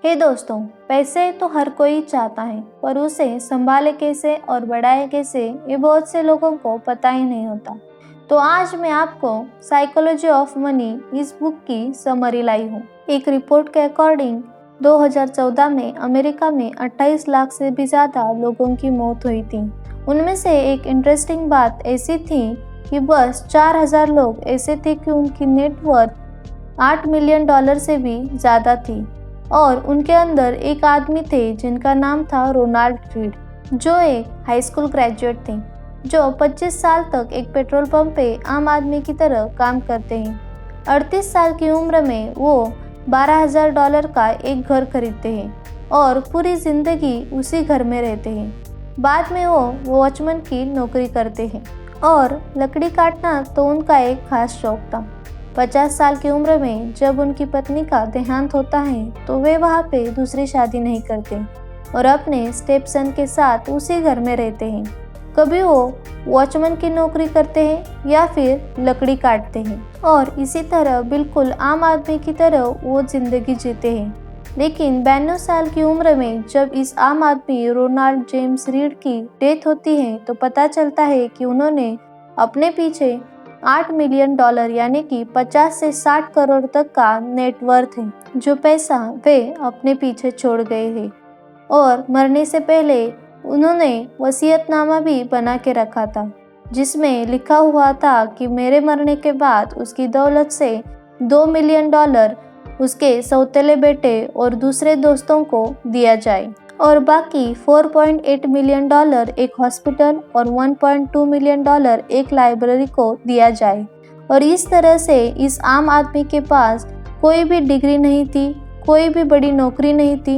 हे दोस्तों, पैसे तो हर कोई चाहता है, पर उसे संभाले कैसे और बढ़ाए कैसे ये बहुत से लोगों को पता ही नहीं होता। तो आज मैं आपको साइकोलॉजी ऑफ मनी इस बुक की समरी लाई हूँ। एक रिपोर्ट के अकॉर्डिंग 2014 में अमेरिका में 28 लाख से भी ज़्यादा लोगों की मौत हुई थी। उनमें से एक इंटरेस्टिंग बात ऐसी थी कि बस 4000 लोग ऐसे थे कि उनकी नेटवर्थ $8 मिलियन से भी ज़्यादा थी और उनके अंदर एक आदमी थे जिनका नाम था रोनाल्ड रीड, जो एक हाई स्कूल ग्रेजुएट थे, जो 25 साल तक एक पेट्रोल पंप पे आम आदमी की तरह काम करते हैं। 38 साल की उम्र में वो $12,000 का एक घर खरीदते हैं और पूरी ज़िंदगी उसी घर में रहते हैं। बाद में वो वॉचमैन की नौकरी करते हैं और लकड़ी काटना तो उनका एक खास शौक था। 50 साल की उम्र में जब उनकी पत्नी का देहांत होता है तो वे वहाँ पे दूसरी शादी नहीं करते और अपने स्टेपसन के साथ उसी घर में रहते हैं। कभी वो वॉचमैन की नौकरी करते हैं या फिर लकड़ी काटते हैं और इसी तरह बिल्कुल आम आदमी की तरह वो जिंदगी जीते हैं। लेकिन 92 साल की उम्र में जब इस आम आदमी रोनाल्ड जेम्स रीड की डेथ होती है तो पता चलता है कि उन्होंने अपने पीछे $8 मिलियन यानी कि 50 से 60 करोड़ तक का नेटवर्थ है, जो पैसा वे अपने पीछे छोड़ गए हैं। और मरने से पहले उन्होंने वसीयतनामा भी बना के रखा था, जिसमें लिखा हुआ था कि मेरे मरने के बाद उसकी दौलत से $2 मिलियन उसके सौतेले बेटे और दूसरे दोस्तों को दिया जाए और बाकी $4.8 मिलियन एक हॉस्पिटल और $1.2 मिलियन एक लाइब्रेरी को दिया जाए। और इस तरह से इस आम आदमी के पास कोई भी डिग्री नहीं थी, कोई भी बड़ी नौकरी नहीं थी,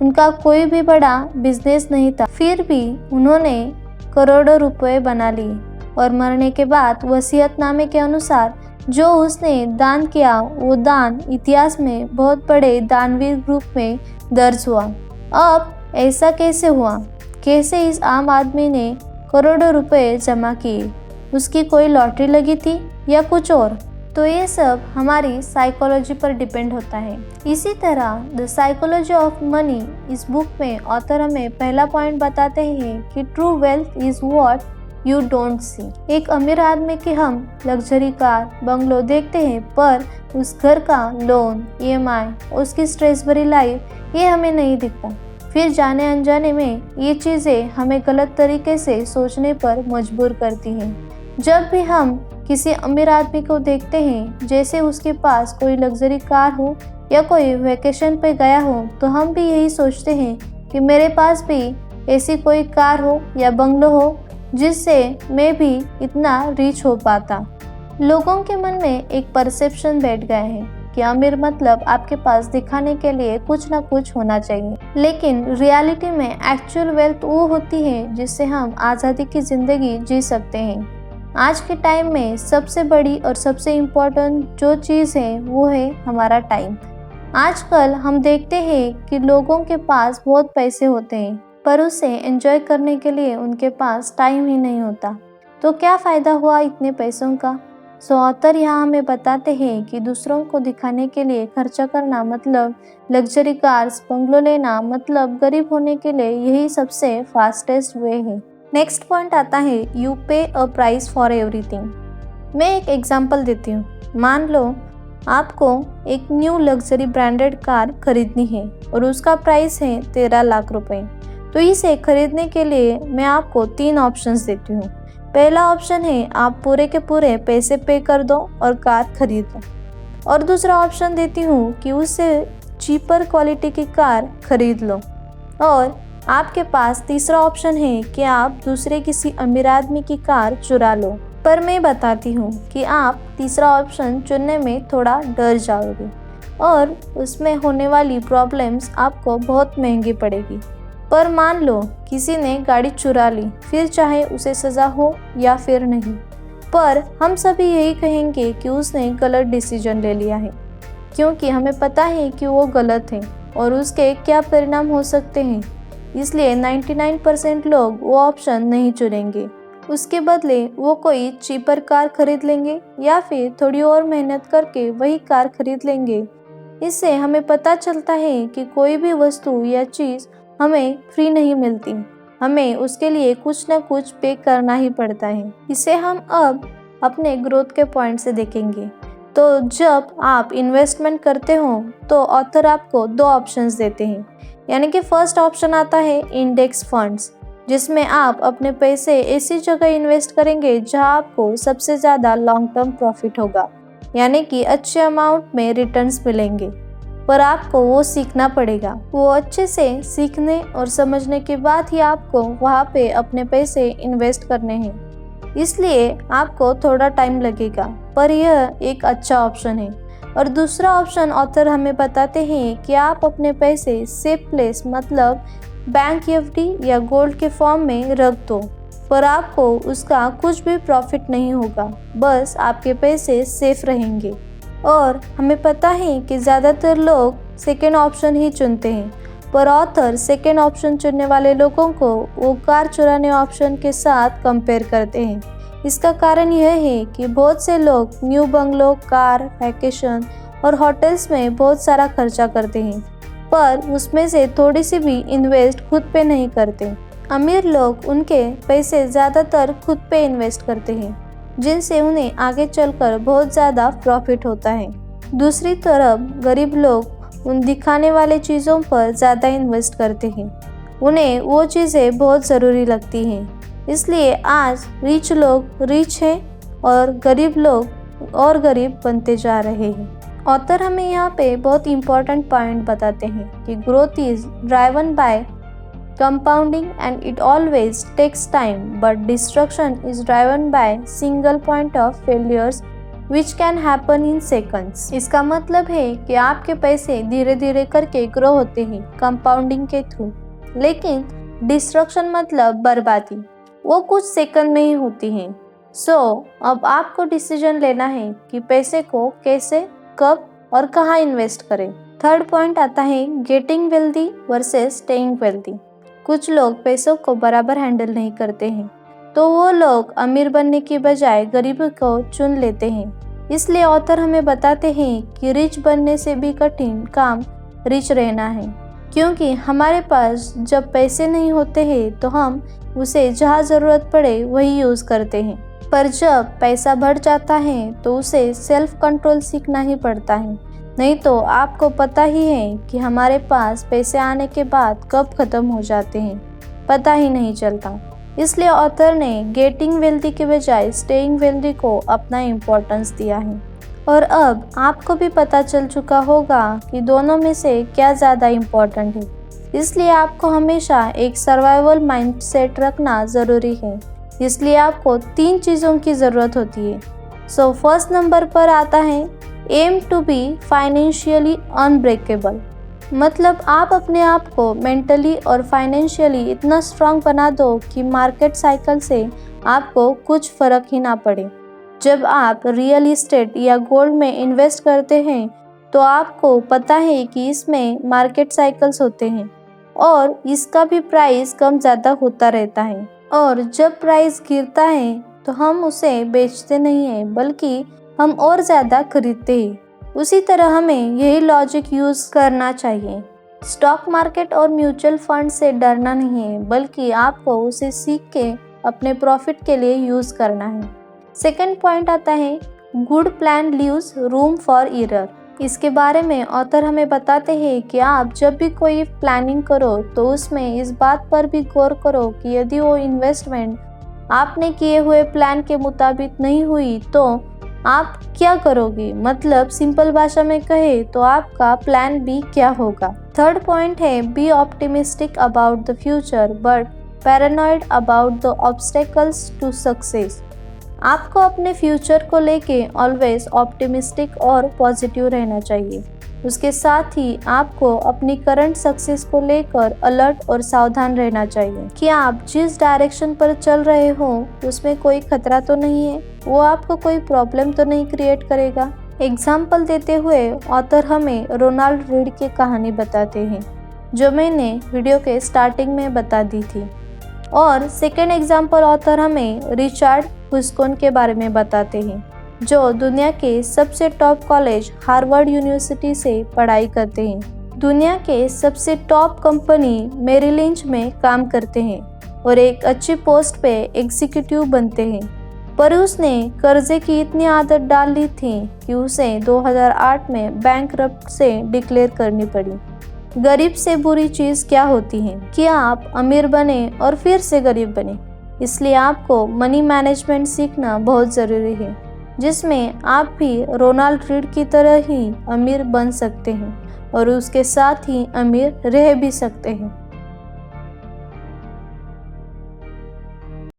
उनका कोई भी बड़ा बिजनेस नहीं था, फिर भी उन्होंने करोड़ों रुपए बना लिए और मरने के बाद वसीयतनामे के अनुसार जो उसने दान किया वो दान इतिहास में बहुत बड़े दानवीर रूप में दर्ज हुआ। अब ऐसा कैसे हुआ? कैसे इस आम आदमी ने करोड़ों रुपए जमा किए? उसकी कोई लॉटरी लगी थी या कुछ और? तो ये सब हमारी साइकोलॉजी पर डिपेंड होता है। इसी तरह द साइकोलॉजी ऑफ मनी इस बुक में ऑथर हमें पहला पॉइंट बताते हैं कि true wealth is what you don't see. एक अमीर आदमी की हम लग्जरी कार, बंगलो देखते हैं, पर उस घर का लोन, EMI, उसकी स्ट्रेस भरी लाइफ ये हमें नहीं दिखता। फिर जाने अनजाने में ये चीज़ें हमें गलत तरीके से सोचने पर मजबूर करती हैं। जब भी हम किसी अमीर आदमी को देखते हैं, जैसे उसके पास कोई लग्जरी कार हो या कोई वेकेशन पे गया हो, तो हम भी यही सोचते हैं कि मेरे पास भी ऐसी कोई कार हो या बंगलो हो जिससे मैं भी इतना रिच हो पाता। लोगों के मन में एक परसेप्शन बैठ गया है कि अमीर मतलब आपके पास दिखाने के लिए कुछ ना कुछ होना चाहिए, लेकिन रियलिटी में एक्चुअल वेल्थ वो होती है जिससे हम आज़ादी की ज़िंदगी जी सकते हैं। आज के टाइम में सबसे बड़ी और सबसे इम्पोर्टेंट जो चीज़ है वो है हमारा टाइम। आजकल हम देखते हैं कि लोगों के पास बहुत पैसे होते हैं, पर उसे एंजॉय करने के लिए उनके पास टाइम ही नहीं होता। तो क्या फ़ायदा हुआ इतने पैसों का? सो ऑथर यहाँ हमें बताते हैं कि दूसरों को दिखाने के लिए खर्चा करना मतलब लग्जरी कार्स, बंगलो लेना मतलब गरीब होने के लिए यही सबसे फास्टेस्ट वे है। नेक्स्ट पॉइंट आता है यू पे अ प्राइस फॉर एवरीथिंग। मैं एक एग्जांपल देती हूँ। मान लो आपको एक न्यू लग्जरी ब्रांडेड कार खरीदनी है और उसका प्राइस है 13 लाख रुपए। तो इसे खरीदने के लिए मैं आपको 3 ऑप्शंस देती हूँ। पहला ऑप्शन है आप पूरे के पूरे पैसे पे कर दो और कार खरीद लो, और दूसरा ऑप्शन देती हूँ कि उससे चीपर क्वालिटी की कार खरीद लो, और आपके पास तीसरा ऑप्शन है कि आप दूसरे किसी अमीर आदमी की कार चुरा लो। पर मैं बताती हूँ कि आप तीसरा ऑप्शन चुनने में थोड़ा डर जाओगे और उसमें होने वाली प्रॉब्लम्स आपको बहुत महंगी पड़ेगी। पर मान लो किसी ने गाड़ी चुरा ली, फिर चाहे उसे सज़ा हो या फिर नहीं, पर हम सभी यही कहेंगे कि उसने गलत डिसीजन ले लिया है, क्योंकि हमें पता है कि वो गलत है और उसके क्या परिणाम हो सकते हैं। इसलिए 99% लोग वो ऑप्शन नहीं चुनेंगे। उसके बदले वो कोई चीपर कार खरीद लेंगे या फिर थोड़ी और मेहनत करके वही कार खरीद लेंगे इससे हमें पता चलता है कि कोई भी वस्तु या चीज़ हमें फ्री नहीं मिलती, हमें उसके लिए कुछ न कुछ पे करना ही पड़ता है। इसे हम अब अपने ग्रोथ के पॉइंट से देखेंगे। तो जब आप इन्वेस्टमेंट करते हो तो ऑथर आपको दो ऑप्शंस देते हैं, यानी कि फर्स्ट ऑप्शन आता है इंडेक्स फंड्स, जिसमें आप अपने पैसे ऐसी जगह इन्वेस्ट करेंगे जहां आपको सबसे ज़्यादा लॉन्ग टर्म प्रॉफिट होगा, यानी कि अच्छे अमाउंट में रिटर्न्स मिलेंगे। पर आपको वो सीखना पड़ेगा। वो अच्छे से सीखने और समझने के बाद ही आपको वहाँ पे अपने पैसे इन्वेस्ट करने हैं, इसलिए आपको थोड़ा टाइम लगेगा, पर यह एक अच्छा ऑप्शन है। और दूसरा ऑप्शन ऑथर हमें बताते हैं कि आप अपने पैसे सेफ प्लेस मतलब बैंक एफडी या गोल्ड के फॉर्म में रख दो, पर आपको उसका कुछ भी प्रॉफिट नहीं होगा, बस आपके पैसे सेफ रहेंगे। और हमें पता है कि ज़्यादातर लोग सेकेंड ऑप्शन ही चुनते हैं, पर ऑथर सेकेंड ऑप्शन चुनने वाले लोगों को वो कार चुराने ऑप्शन के साथ कंपेयर करते हैं। इसका कारण यह है कि बहुत से लोग न्यू बंगलो, कार, वैकेशन और होटल्स में बहुत सारा खर्चा करते हैं, पर उसमें से थोड़ी सी भी इन्वेस्ट खुद पे नहीं करते। अमीर लोग उनके पैसे ज़्यादातर खुद पे इन्वेस्ट करते हैं, जिनसे उन्हें आगे चलकर बहुत ज़्यादा प्रॉफिट होता है। दूसरी तरफ गरीब लोग उन दिखाने वाले चीज़ों पर ज़्यादा इन्वेस्ट करते हैं, उन्हें वो चीज़ें बहुत ज़रूरी लगती हैं, इसलिए आज रिच लोग रिच हैं और गरीब लोग और गरीब बनते जा रहे हैं। ऑथर हमें यहाँ पे बहुत इम्पोर्टेंट पॉइंट बताते हैं कि growth is driven by compounding and it always takes time, but destruction is driven by single point of failures which can happen in seconds। इसका मतलब है कि आपके पैसे धीरे धीरे करके ग्रो होते हैं कंपाउंडिंग के थ्रू, लेकिन डिस्ट्रक्शन मतलब बर्बादी वो कुछ सेकंड में ही होती है। अब आपको डिसीजन लेना है कि पैसे को कैसे, कब और कहाँ इन्वेस्ट करें। थर्ड पॉइंट आता है getting wealthy versus staying wealthy. कुछ लोग पैसों को बराबर हैंडल नहीं करते हैं, तो वो लोग अमीर बनने की बजाय गरीबी को चुन लेते हैं। इसलिए ऑथर हमें बताते हैं कि रिच बनने से भी कठिन काम रिच रहना है, क्योंकि हमारे पास जब पैसे नहीं होते हैं तो हम उसे जहाँ ज़रूरत पड़े वही यूज़ करते हैं, पर जब पैसा बढ़ जाता है तो उसे सेल्फ कंट्रोल सीखना ही पड़ता है, नहीं तो आपको पता ही है कि हमारे पास पैसे आने के बाद कब ख़त्म हो जाते हैं, पता ही नहीं चलता। इसलिए ऑथर ने गेटिंग वेल्दी के बजाय स्टेइंग वेल्दी को अपना इम्पोर्टेंस दिया है। और अब आपको भी पता चल चुका होगा कि दोनों में से क्या ज़्यादा इम्पोर्टेंट है, इसलिए आपको हमेशा एक सर्वाइवल माइंडसेट रखना ज़रूरी है। इसलिए आपको 3 चीज़ों की ज़रूरत होती है। फर्स्ट नंबर पर आता है aim to be financially unbreakable, मतलब आप अपने आप को मेंटली और फाइनेंशियली इतना स्ट्रांग बना दो कि मार्केट साइकिल से आपको कुछ फ़र्क ही ना पड़े। जब आप रियल इस्टेट या गोल्ड में इन्वेस्ट करते हैं तो आपको पता है कि इसमें मार्केट साइकिल्स होते हैं और इसका भी प्राइस कम ज़्यादा होता रहता है, और जब प्राइस गिरता है तो हम उसे बेचते नहीं हैं बल्कि हम और ज़्यादा खरीदते हैं। उसी तरह हमें यही लॉजिक यूज़ करना चाहिए। स्टॉक मार्केट और म्यूचुअल फंड से डरना नहीं है, बल्कि आपको उसे सीख के अपने प्रॉफिट के लिए यूज़ करना है। सेकंड पॉइंट आता है good plan leaves room for error. इसके बारे में ऑथर हमें बताते हैं कि आप जब भी कोई प्लानिंग करो तो उसमें इस बात पर भी गौर करो कि यदि वो इन्वेस्टमेंट आपने किए हुए प्लान के मुताबिक नहीं हुई तो आप क्या करोगे, मतलब सिंपल भाषा में कहे तो आपका प्लान बी क्या होगा। थर्ड पॉइंट है be optimistic about the future but paranoid about the obstacles to success. आपको अपने फ्यूचर को लेके ऑलवेज ऑप्टिमिस्टिक और पॉजिटिव रहना चाहिए। उसके साथ ही आपको अपनी करंट सक्सेस को लेकर अलर्ट और सावधान रहना चाहिए कि आप जिस डायरेक्शन पर चल रहे हो उसमें कोई खतरा तो नहीं है, वो आपको कोई प्रॉब्लम तो नहीं क्रिएट करेगा। एग्जाम्पल देते हुए ऑथर हमें रोनाल्ड रीड की कहानी बताते हैं, जो मैंने वीडियो के स्टार्टिंग में बता दी थी। और सेकेंड एग्जाम्पल ऑथर हमें रिचर्ड हुस्कोन के बारे में बताते हैं, जो दुनिया के सबसे टॉप कॉलेज हार्वर्ड यूनिवर्सिटी से पढ़ाई करते हैं। दुनिया के सबसे टॉप कंपनी मेरिल लिंच में काम करते हैं और एक अच्छी पोस्ट पे एग्जीक्यूटिव बनते हैं। पर उसने कर्जे की इतनी आदत डाल ली थी कि उसे 2008 में बैंकरप्ट से डिक्लेयर करनी पड़ी। गरीब से बुरी चीज़ क्या होती है कि आप अमीर बने और फिर से गरीब बने। इसलिए आपको मनी मैनेजमेंट सीखना बहुत ज़रूरी है, जिसमें आप भी रोनाल्ड रीड की तरह ही अमीर बन सकते हैं और उसके साथ ही अमीर रह भी सकते हैं।